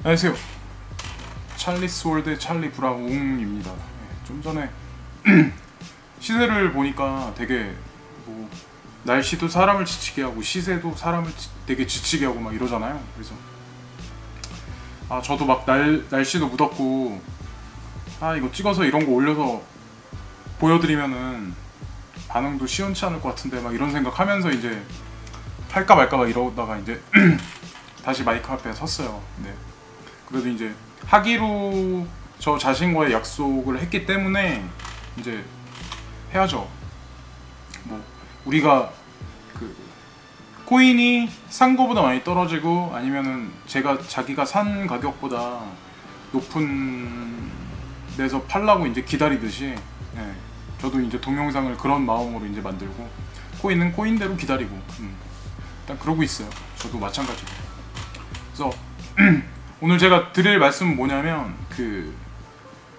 안녕하세요. 찰리스월드 찰리 브라웅입니다. 좀 전에 시세를 보니까 되게 뭐 날씨도 사람을 지치게 하고 시세도 사람을 되게 지치게 하고 막 이러잖아요. 그래서 저도 막 날씨도 무덥고 이거 찍어서 이런 거 올려서 보여드리면은 반응도 시원치 않을 것 같은데 막 이런 생각하면서 이제 할까 말까 막 이러다가 이제 다시 마이크 앞에 섰어요. 네. 그래도 이제 하기로 저 자신과의 약속을 했기 때문에 이제 해야죠. 뭐 우리가 그 코인이 산 거보다 많이 떨어지고 아니면은 자기가 산 가격보다 높은 데서 팔라고 이제 기다리듯이, 저도 이제 동영상을 그런 마음으로 이제 만들고 코인은 코인대로 기다리고 일단 그러고 있어요. 저도 마찬가지고. 그래서 오늘 제가 드릴 말씀은 뭐냐면 그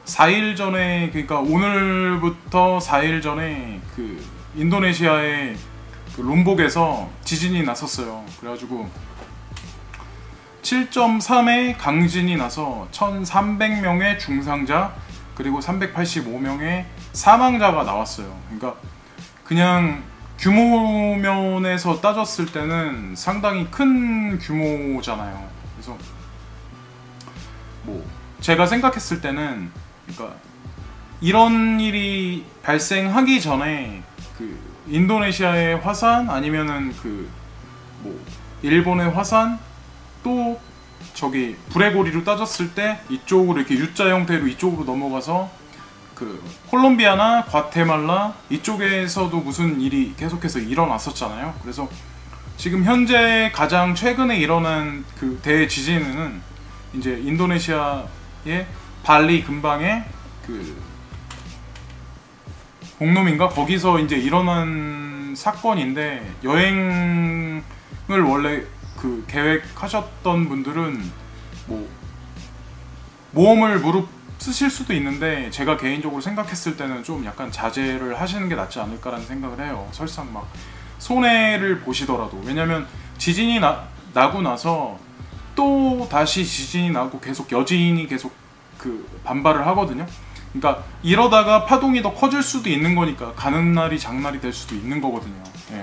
4일 전에, 그러니까 오늘부터 4일 전에 그 인도네시아의 그 롬복에서 지진이 났었어요. 그래가지고 7.3의 강진이 나서 1300명의 중상자 그리고 385명의 사망자가 나왔어요. 그러니까 그냥 규모 면에서 따졌을 때는 상당히 큰 규모잖아요. 그래서 뭐 제가 생각했을 때는, 그러니까 이런 일이 발생하기 전에 그 인도네시아의 화산 아니면은 그 뭐 일본의 화산 또 저기 불의 고리로 따졌을 때 이쪽으로 이렇게 U자 형태로 이쪽으로 넘어가서 그 콜롬비아나 과테말라 이쪽에서도 무슨 일이 계속해서 일어났었잖아요. 그래서 지금 현재 가장 최근에 일어난 그 대지진은 이제 인도네시아의 발리 근방에 그 공놈인가 거기서 이제 일어난 사건인데, 여행을 원래 그 계획하셨던 분들은 뭐 모험을 무릅 쓰실 수도 있는데 제가 개인적으로 생각했을 때는 좀 약간 자제를 하시는 게 낫지 않을까라는 생각을 해요. 설상 막 손해를 보시더라도. 왜냐면 지진이 나고 나서 또 다시 지진이 나고 계속 여진이 계속 그 반발을 하거든요. 그러니까 이러다가 파동이 더 커질 수도 있는 거니까 가는 날이 장날이 될 수도 있는 거거든요.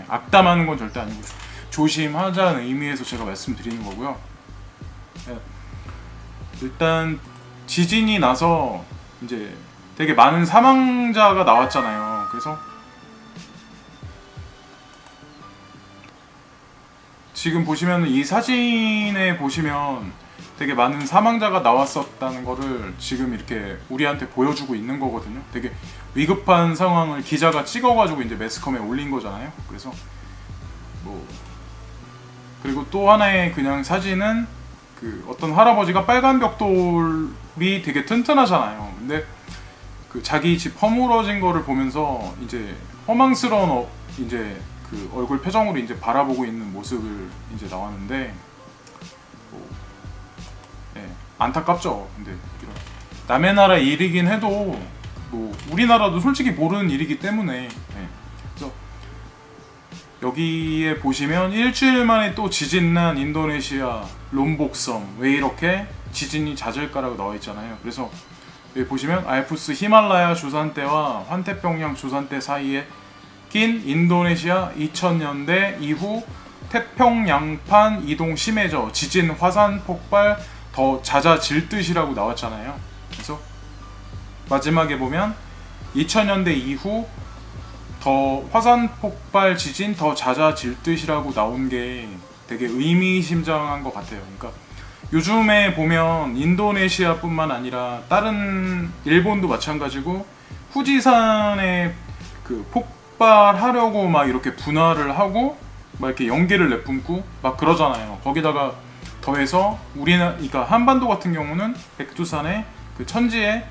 악담하는 건 절대 아니고 조심하자는 의미에서 제가 말씀드리는 거고요. 일단 지진이 나서 이제 되게 많은 사망자가 나왔잖아요. 그래서 지금 보시면 이 사진에 보시면 되게 많은 사망자가 나왔었다는 거를 지금 이렇게 우리한테 보여주고 있는 거거든요. 되게 위급한 상황을 기자가 찍어가지고 이제 매스컴에 올린 거잖아요. 그래서 뭐 그리고 또 하나의 그냥 사진은 그 어떤 할아버지가 빨간 벽돌이 되게 튼튼하잖아요. 근데 그 자기 집 허물어진 거를 보면서 이제 허망스러운 이제 그 얼굴 표정으로 이제 바라보고 있는 모습을 이제 나왔는데, 안타깝죠. 근데 이런 남의 나라 일이긴 해도 뭐 우리나라도 솔직히 모르는 일이기 때문에, 그래서 여기에 보시면 일주일 만에 또 지진 난 인도네시아 롬복섬 왜 이렇게 지진이 잦을까라고 나와 있잖아요. 그래서 여기 보시면 알프스 히말라야 주산대와 환태평양 주산대 사이에 낀 인도네시아 2000년대 이후 태평양판 이동 심해져 지진 화산 폭발 더 잦아질 듯이라고 나왔잖아요. 그래서 마지막에 보면 2000년대 이후 더 화산 폭발 지진 더 잦아질 듯이라고 나온 게 되게 의미심장한 것 같아요. 그러니까 요즘에 보면 인도네시아뿐만 아니라 다른 일본도 마찬가지고 후지산에 그 폭발하려고 막 이렇게 분할을 하고 막 이렇게 연기를 내뿜고 막 그러잖아요. 거기다가 더해서 그러니까 한반도 같은 경우는 백두산에 그 천지에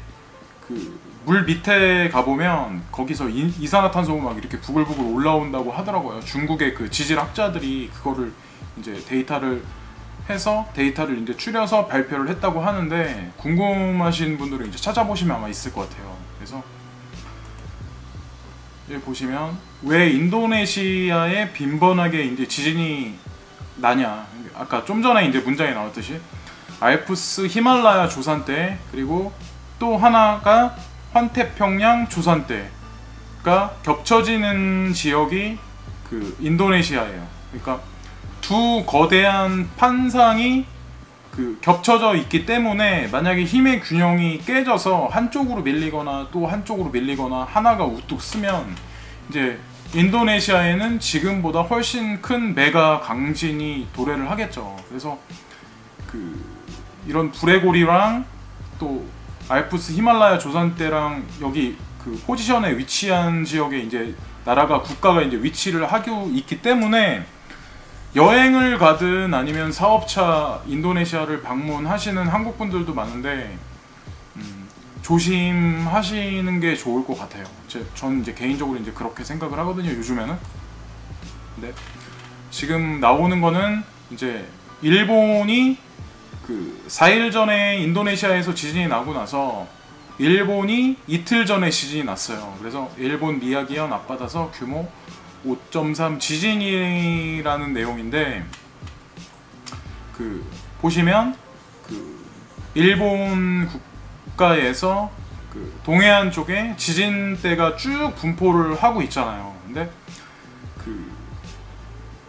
그 물 밑에 가보면 거기서 이산화탄소가 막 이렇게 부글부글 올라온다고 하더라고요. 중국의 그 지질학자들이 그거를 이제 데이터를 이제 추려서 발표를 했다고 하는데, 궁금하신 분들은 이제 찾아보시면 아마 있을 것 같아요. 그래서 여기 보시면 왜 인도네시아에 빈번하게 이제 지진이 나냐. 아까 좀 전에 이제 문장에 나왔듯이 알프스 히말라야 조산대, 그리고 또 하나가 환태평양 조산대가 겹쳐지는 지역이 그 인도네시아예요. 그러니까 두 거대한 판상이 그 겹쳐져 있기 때문에 만약에 힘의 균형이 깨져서 한쪽으로 밀리거나 또 한쪽으로 밀리거나 하나가 우뚝 쓰면 이제 인도네시아에는 지금보다 훨씬 큰 메가 강진이 도래를 하겠죠. 그래서 그 이런 불레고리랑 또 알프스 히말라야 조산대랑 여기 그 포지션에 위치한 지역에 이제 나라가 국가가 이제 위치를 하고 있기 때문에 여행을 가든 아니면 사업차 인도네시아를 방문하시는 한국 분들도 많은데 조심하시는 게 좋을 것 같아요. 저는 이제 개인적으로 이제 그렇게 생각을 하거든요. 요즘에는. 근데 지금 나오는 거는 이제 일본이 그 4일 전에 인도네시아에서 지진이 나고 나서 일본이 이틀 전에 지진이 났어요. 그래서 일본 미야기현 앞바다서 규모 5.3 지진이라는 내용인데, 그 보시면 그 일본 국가에서 그 동해안 쪽에 지진대가 쭉 분포를 하고 있잖아요. 근데 그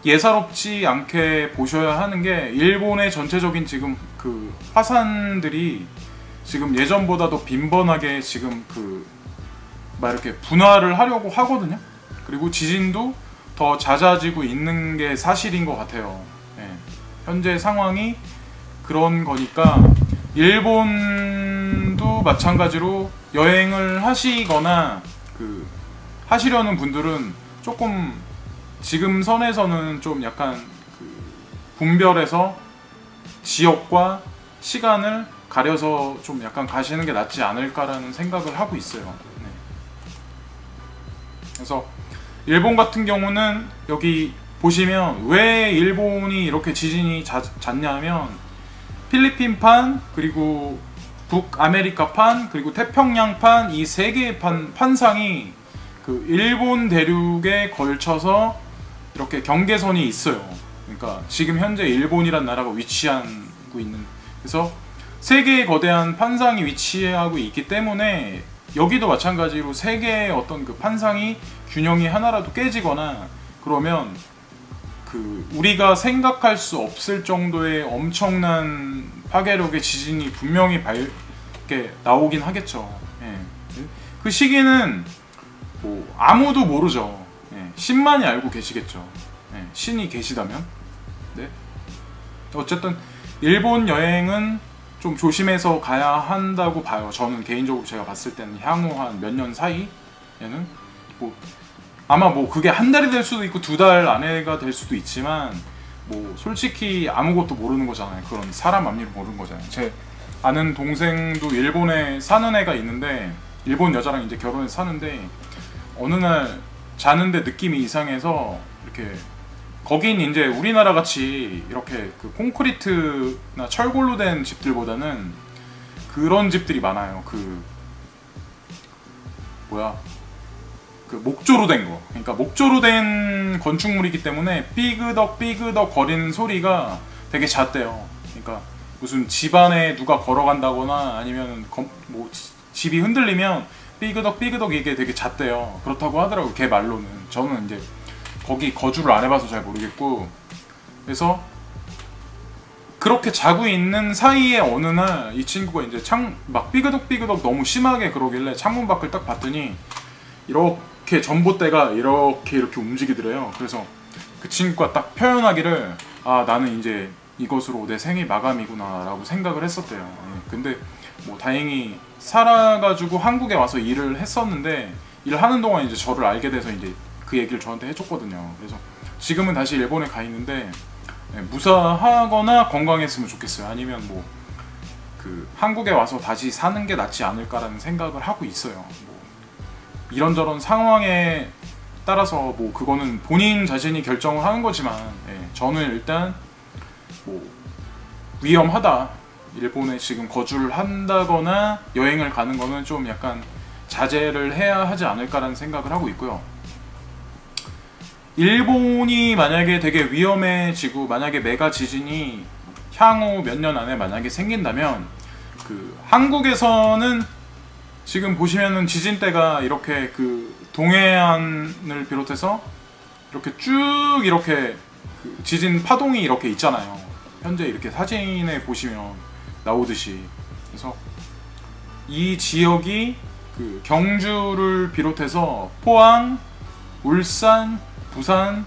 예사롭지 않게 보셔야 하는 게 일본의 전체적인 지금 그 화산들이 지금 예전보다 더 빈번하게 지금 그 막 이렇게 분화를 하려고 하거든요. 그리고 지진도 더 잦아지고 있는 게 사실인 것 같아요. 예. 현재 상황이 그런 거니까 일본도 마찬가지로 여행을 하시거나 그 하시려는 분들은 조금 지금 선에서는 좀 약간 그 분별해서 지역과 시간을 가려서 좀 약간 가시는 게 낫지 않을까라는 생각을 하고 있어요. 네. 그래서 일본 같은 경우는 여기 보시면 왜 일본이 이렇게 지진이 잦냐면 필리핀판, 그리고 북아메리카판, 그리고 태평양판, 이 세 개의 판상이 그 일본 대륙에 걸쳐서 이렇게 경계선이 있어요. 그러니까 지금 현재 일본이란 나라가 위치하고 있는, 그래서 세 개의 거대한 판상이 위치하고 있기 때문에 여기도 마찬가지로 세 개의 어떤 그 판상이 균형이 하나라도 깨지거나 그러면 그 우리가 생각할 수 없을 정도의 엄청난 파괴력의 지진이 분명히 밝게 나오긴 하겠죠. 예. 그 시기는 뭐 아무도 모르죠. 예. 신만이 알고 계시겠죠. 예. 신이 계시다면. 네. 어쨌든 일본 여행은 좀 조심해서 가야 한다고 봐요. 저는 개인적으로 제가 봤을 때는 향후 한 몇 년 사이에는 뭐 아마 뭐 그게 한 달이 될 수도 있고 두 달 안에가 될 수도 있지만 뭐 솔직히 아무것도 모르는 거잖아요. 그런 사람 앞일을 모르는 거잖아요. 제 아는 동생도 일본에 사는 애가 있는데 일본 여자랑 이제 결혼해서 사는데 어느 날 자는데 느낌이 이상해서 이렇게 거긴 이제 우리나라 같이 이렇게 그 콘크리트나 철골로 된 집들보다는 그런 집들이 많아요. 그 뭐야 그 목조로 된 거. 그러니까 목조로 된 건축물이기 때문에 삐그덕 삐그덕 거리는 소리가 되게 잦대요. 그러니까 무슨 집안에 누가 걸어간다거나 아니면 뭐 집이 흔들리면 삐그덕 삐그덕 이게 되게 잦대요. 그렇다고 하더라고요. 걔 말로는. 저는 이제 거기 거주를 안 해봐서 잘 모르겠고, 그래서 그렇게 자고 있는 사이에 어느 날 이 친구가 이제 막 삐그덕 삐그덕 너무 심하게 그러길래 창문 밖을 딱 봤더니 이렇게 전봇대가 이렇게 움직이더래요. 그래서 그 친구가 딱 표현하기를 아 나는 이제 이것으로 내 생이 마감이구나 라고 생각을 했었대요. 예. 근데 뭐 다행히 살아가지고 한국에 와서 일을 했었는데 일하는 동안 이제 저를 알게 돼서 이제 그 얘기를 저한테 해줬거든요. 그래서 지금은 다시 일본에 가 있는데 무사하거나 건강했으면 좋겠어요. 아니면 뭐 그 한국에 와서 다시 사는 게 낫지 않을까라는 생각을 하고 있어요. 뭐 이런저런 상황에 따라서 뭐 그거는 본인 자신이 결정을 하는 거지만 저는 일단 뭐 위험하다, 일본에 지금 거주를 한다거나 여행을 가는 거는 좀 약간 자제를 해야 하지 않을까라는 생각을 하고 있고요. 일본이 만약에 되게 위험해지고 만약에 메가 지진이 향후 몇 년 안에 만약에 생긴다면 그 한국에서는 지금 보시면은 지진대가 이렇게 그 동해안을 비롯해서 이렇게 쭉 이렇게 그 지진 파동이 이렇게 있잖아요. 현재 이렇게 사진에 보시면 나오듯이. 그래서 이 지역이 그 경주를 비롯해서 포항, 울산, 부산,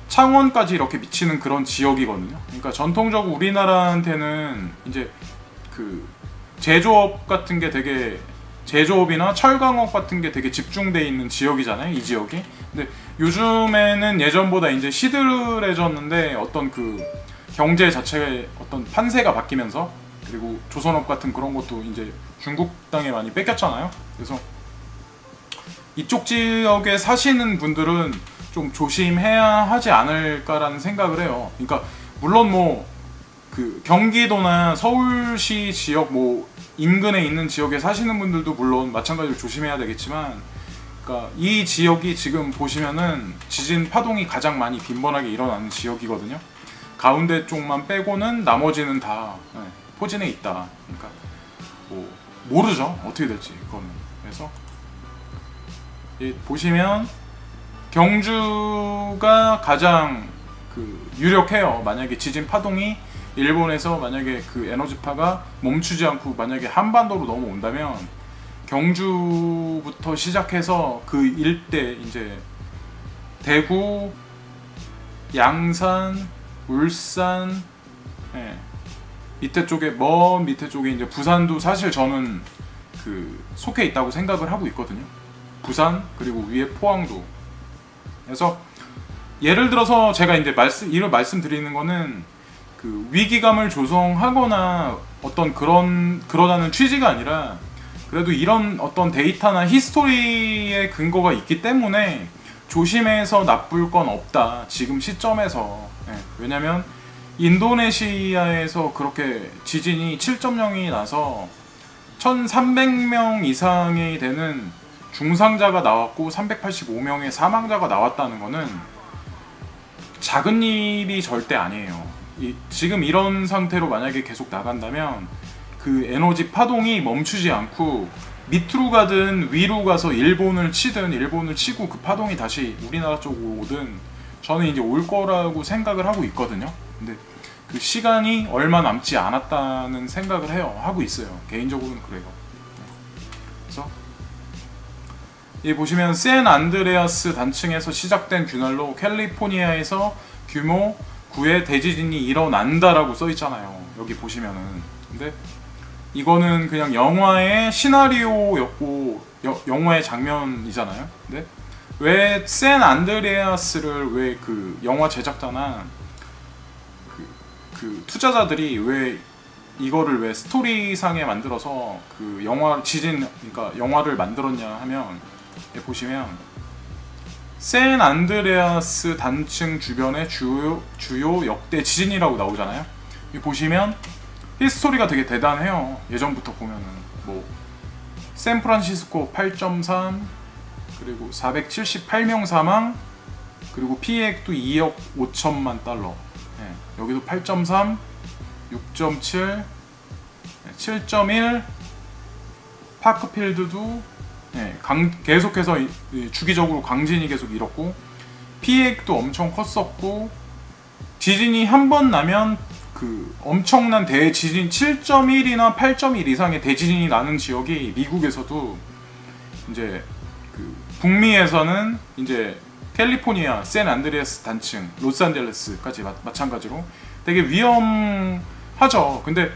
창원까지 이렇게 미치는 그런 지역이거든요. 그러니까 전통적으로 우리나라한테는 이제 그 제조업 같은 게 되게 제조업이나 철강업 같은 게 되게 집중돼 있는 지역이잖아요, 이 지역이. 근데 요즘에는 예전보다 이제 시들해졌는데 어떤 그 경제 자체의 어떤 판세가 바뀌면서, 그리고 조선업 같은 그런 것도 이제 중국 땅에 많이 뺏겼잖아요. 그래서 이쪽 지역에 사시는 분들은 좀 조심해야 하지 않을까라는 생각을 해요. 그러니까 물론 뭐 그 경기도나 서울시 지역 뭐 인근에 있는 지역에 사시는 분들도 물론 마찬가지로 조심해야 되겠지만, 그러니까 이 지역이 지금 보시면은 지진 파동이 가장 많이 빈번하게 일어나는 지역이거든요. 가운데 쪽만 빼고는 나머지는 다 포진해 있다. 그러니까 뭐 모르죠, 어떻게 될지 그거는. 그래서 보시면 경주가 가장 그 유력해요. 만약에 지진 파동이 일본에서 만약에 그 에너지파가 멈추지 않고 만약에 한반도로 넘어온다면 경주부터 시작해서 그 일대 이제 대구, 양산, 울산, 밑에 쪽에 먼 밑에 쪽에 이제 부산도 사실 저는 그 속해 있다고 생각을 하고 있거든요. 부산 그리고 위에 포항도. 그래서 예를 들어서 제가 이제 이를 말씀드리는 거는 그 위기감을 조성하거나 어떤 그러다는 취지가 아니라, 그래도 이런 어떤 데이터나 히스토리의 근거가 있기 때문에 조심해서 나쁠 건 없다, 지금 시점에서. 왜냐면 인도네시아에서 그렇게 지진이 7.0이 나서 1300명 이상이 되는 중상자가 나왔고 385명의 사망자가 나왔다는 거는 작은 일이 절대 아니에요. 지금 이런 상태로 만약에 계속 나간다면 그 에너지 파동이 멈추지 않고 밑으로 가든 위로 가서 일본을 치고 그 파동이 다시 우리나라 쪽으로 오든 저는 이제 올 거라고 생각을 하고 있거든요. 근데 그 시간이 얼마 남지 않았다는 생각을 하고 있어요. 개인적으로는 그래요. 그래서 이 보시면 샌안드레아스 단층에서 시작된 균열로 캘리포니아에서 규모 9의 대지진이 일어난다라고 써 있잖아요. 여기 보시면은. 근데 이거는 그냥 영화의 시나리오였고 영화의 장면이잖아요. 근데 왜 샌안드레아스를 왜 그 영화 제작자나 그 투자자들이 왜 이거를 왜 스토리상에 만들어서 그 영화 그러니까 영화를 만들었냐 하면, 보시면 샌안드레아스 단층 주변의 주요 역대 지진이라고 나오잖아요. 여기 보시면 히스토리가 되게 대단해요. 예전부터 보면은 뭐 샌프란시스코 8.3, 그리고 478명 사망, 그리고 피해액도 2억 5천만 달러. 여기도 8.3, 6.7, 7.1, 파크필드도 계속해서 주기적으로 강진이 계속 일었고 피해액도 엄청 컸었고, 지진이 한 번 나면 그 엄청난 대지진 7.1이나 8.1 이상의 대지진이 나는 지역이 미국에서도 이제 그 북미에서는 이제 캘리포니아, 샌안드레아스 단층, 로스앤젤레스까지 마찬가지로 되게 위험하죠. 근데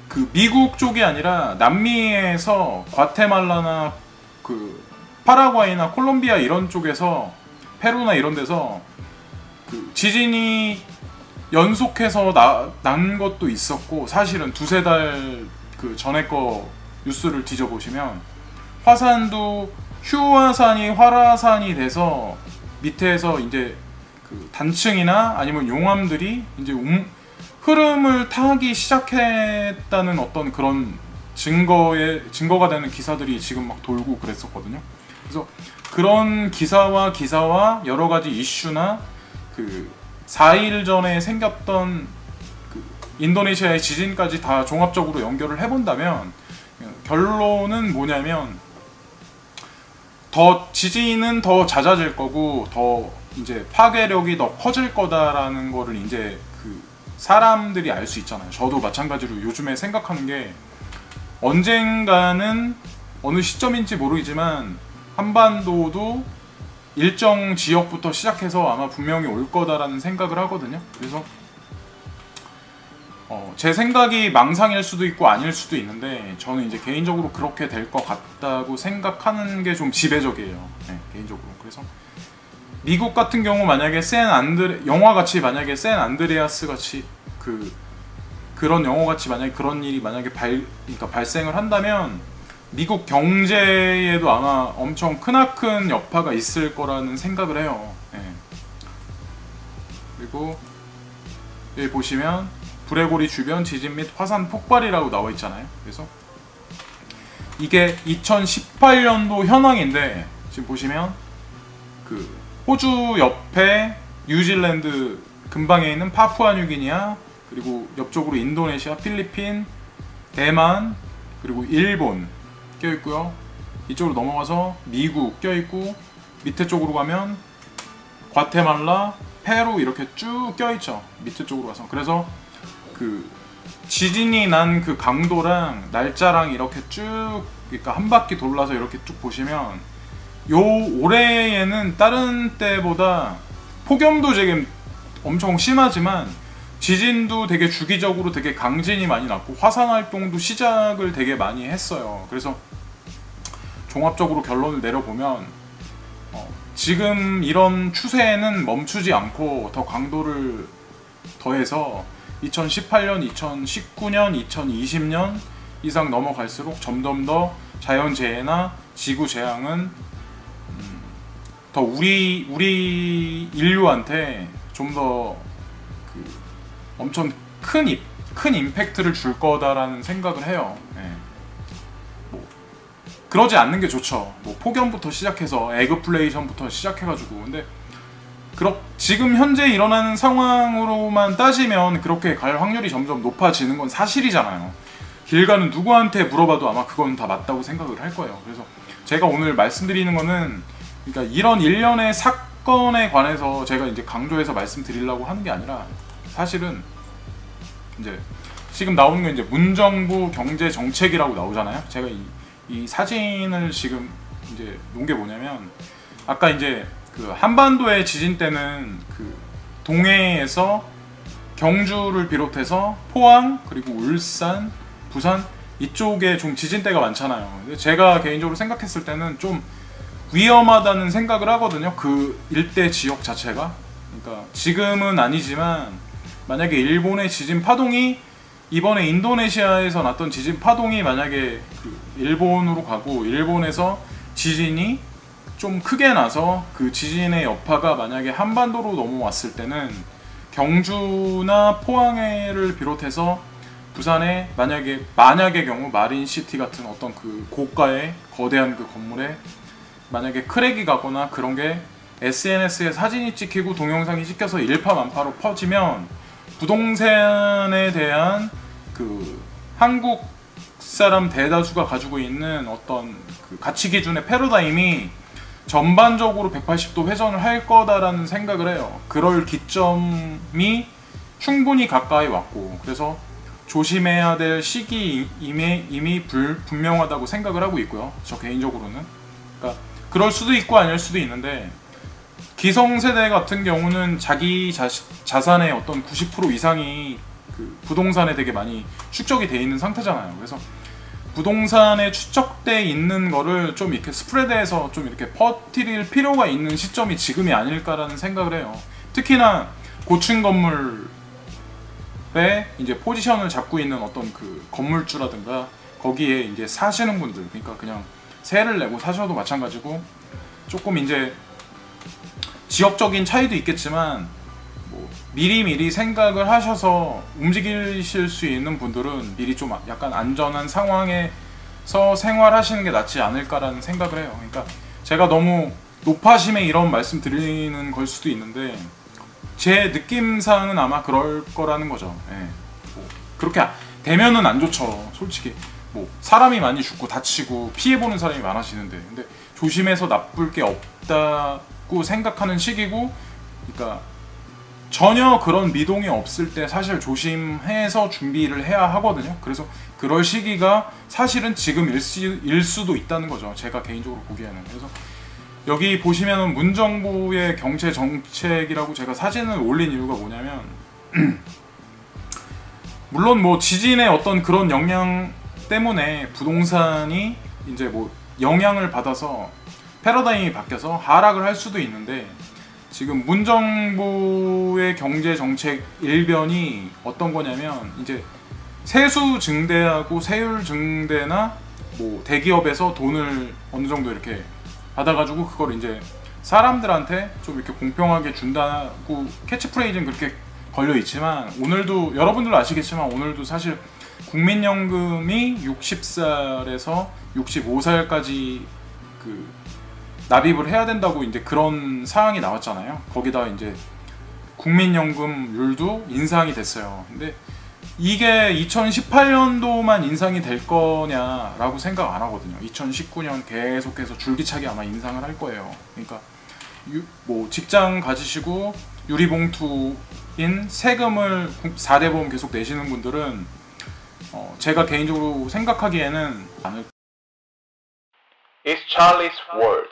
그 미국 쪽이 아니라 남미에서 과테말라나 그 파라과이나 콜롬비아 이런 쪽에서, 페루나 이런 데서 그 지진이 연속해서 난 것도 있었고, 사실은 두세 달 그 전에 거 뉴스를 뒤져보시면 화산도 휴화산이 활화산이 돼서 밑에서 이제 그 단층이나 아니면 용암들이 이제 흐름을 타기 시작했다는 어떤 그런 증거가 되는 기사들이 지금 막 돌고 그랬었거든요. 그래서 그런 기사와 여러 가지 이슈나 그 4일 전에 생겼던 그 인도네시아의 지진까지 다 종합적으로 연결을 해본다면 결론은 뭐냐면 더 지진은 더 잦아질 거고 더 이제 파괴력이 더 커질 거다라는 거를 이제 그 사람들이 알 수 있잖아요. 저도 마찬가지로 요즘에 생각하는 게 언젠가는 어느 시점인지 모르지만 한반도도 일정 지역부터 시작해서 아마 분명히 올 거다라는 생각을 하거든요. 그래서 제 생각이 망상일 수도 있고 아닐 수도 있는데 저는 이제 개인적으로 그렇게 될 것 같다고 생각하는 게 좀 지배적이에요. 네, 개인적으로. 그래서 미국 같은 경우 만약에 영화같이 만약에 샌 안드레아스 같이 그런 영화같이 만약에 그런 일이 만약에 그러니까 발생을 한다면 미국 경제에도 아마 엄청 크나큰 여파가 있을 거라는 생각을 해요. 네. 그리고 여기 보시면 브레고리 주변 지진 및 화산 폭발이라고 나와 있잖아요. 그래서 이게 2018년도 현황인데 지금 보시면 그 호주 옆에 뉴질랜드 근방에 있는 파푸아뉴기니아, 그리고 옆쪽으로 인도네시아, 필리핀, 대만, 그리고 일본 껴있고요. 이쪽으로 넘어가서 미국 껴있고, 밑에 쪽으로 가면 과테말라, 페루 이렇게 쭉 껴있죠. 밑에 쪽으로 가서. 그래서 그 지진이 난 그 강도랑 날짜랑 이렇게 쭉, 그러니까 한 바퀴 돌라서 이렇게 쭉 보시면 요 올해에는 다른 때보다 폭염도 지금 엄청 심하지만 지진도 되게 주기적으로 되게 강진이 많이 났고 화산 활동도 시작을 되게 많이 했어요. 그래서 종합적으로 결론을 내려보면 지금 이런 추세는 멈추지 않고 더 강도를 더해서 2018년, 2019년, 2020년 이상 넘어갈수록 점점 더 자연재해나 지구재앙은 더 우리 인류한테 좀 더 엄청 큰 임팩트를 줄 거다라는 생각을 해요. 네. 뭐 그러지 않는 게 좋죠. 뭐 폭염부터 시작해서 에그플레이션부터 시작해가지고. 근데 지금 현재 일어나는 상황으로만 따지면 그렇게 갈 확률이 점점 높아지는 건 사실이잖아요. 길 가는 누구한테 물어봐도 아마 그건 다 맞다고 생각을 할 거예요. 그래서 제가 오늘 말씀드리는 거는, 그러니까 이런 일련의 사건에 관해서 제가 이제 강조해서 말씀드리려고 하는 게 아니라, 사실은 이제 지금 나오는 게 이제 문정부 경제 정책이라고 나오잖아요. 제가 이 사진을 지금 이제 놓은 게 뭐냐면, 아까 이제 그 한반도의 지진 때는 그 동해에서 경주를 비롯해서 포항, 그리고 울산, 부산 이쪽에 좀 지진대가 많잖아요. 근데 제가 개인적으로 생각했을 때는 좀 위험하다는 생각을 하거든요. 그 일대 지역 자체가. 그러니까 지금은 아니지만 만약에 일본의 지진 파동이, 이번에 인도네시아에서 났던 지진 파동이 만약에 그 일본으로 가고 일본에서 지진이 좀 크게 나서 그 지진의 여파가 만약에 한반도로 넘어왔을 때는 경주나 포항을 비롯해서 부산에 만약의 경우 마린시티 같은 어떤 그 고가의 거대한 그 건물에 만약에 크랙이 가거나 그런 게 SNS에 사진이 찍히고 동영상이 찍혀서 일파만파로 퍼지면 부동산에 대한 그 한국 사람 대다수가 가지고 있는 어떤 그 가치 기준의 패러다임이 전반적으로 180도 회전을 할 거다라는 생각을 해요. 그럴 기점이 충분히 가까이 왔고, 그래서 조심해야 될 시기 이미 분명하다고 생각을 하고 있고요. 저 개인적으로는. 그러니까 그럴 수도 있고 아닐 수도 있는데, 기성세대 같은 경우는 자기 자산의 어떤 90% 이상이 그 부동산에 되게 많이 축적이 돼 있는 상태잖아요. 그래서 부동산에 축적돼 있는 거를 좀 이렇게 스프레드해서 좀 이렇게 퍼뜨릴 필요가 있는 시점이 지금이 아닐까라는 생각을 해요. 특히나 고층 건물에 이제 포지션을 잡고 있는 어떤 그 건물주라든가 거기에 이제 사시는 분들, 그러니까 그냥 세를 내고 사셔도 마찬가지고, 조금 이제 지역적인 차이도 있겠지만 뭐 미리미리 생각을 하셔서 움직이실 수 있는 분들은 미리 좀 약간 안전한 상황에서 생활하시는 게 낫지 않을까라는 생각을 해요. 그러니까 제가 너무 높아심에 이런 말씀 드리는 걸 수도 있는데 제 느낌상은 아마 그럴 거라는 거죠. 예. 뭐 그렇게 되면은 안 좋죠. 솔직히 뭐 사람이 많이 죽고 다치고 피해보는 사람이 많아지는데, 근데 조심해서 나쁠 게 없다고 생각하는 시기고, 그러니까 전혀 그런 미동이 없을 때 사실 조심해서 준비를 해야 하거든요. 그래서 그럴 시기가 사실은 지금일 수도 있다는 거죠. 제가 개인적으로 보기에는. 그래서 여기 보시면은 문정부의 경제 정책이라고 제가 사진을 올린 이유가 뭐냐면 물론 뭐 지진의 어떤 그런 영향 때문에 부동산이 이제 뭐 영향을 받아서 패러다임이 바뀌어서 하락을 할 수도 있는데, 지금 문정부의 경제 정책 일변이 어떤 거냐면 이제 세수 증대하고 세율 증대나 뭐 대기업에서 돈을 어느 정도 이렇게 받아가지고 그걸 이제 사람들한테 좀 이렇게 공평하게 준다고 캐치프레이즈는 그렇게 걸려 있지만, 오늘도 여러분들도 아시겠지만 오늘도 사실 국민연금이 60살에서 65살까지 그 납입을 해야 된다고 이제 그런 사항이 나왔잖아요. 거기다 이제 국민연금률도 인상이 됐어요. 근데 이게 2018년도만 인상이 될 거냐라고 생각 안 하거든요. 2019년 계속해서 줄기차게 아마 인상을 할 거예요. 그러니까 뭐 직장 가지시고 유리봉투인 세금을 4대 보험 계속 내시는 분들은 제가 개인적으로 생각하기에는 It's Charlie's World.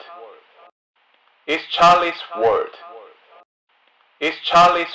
It's Charlie's World. It's Charlie's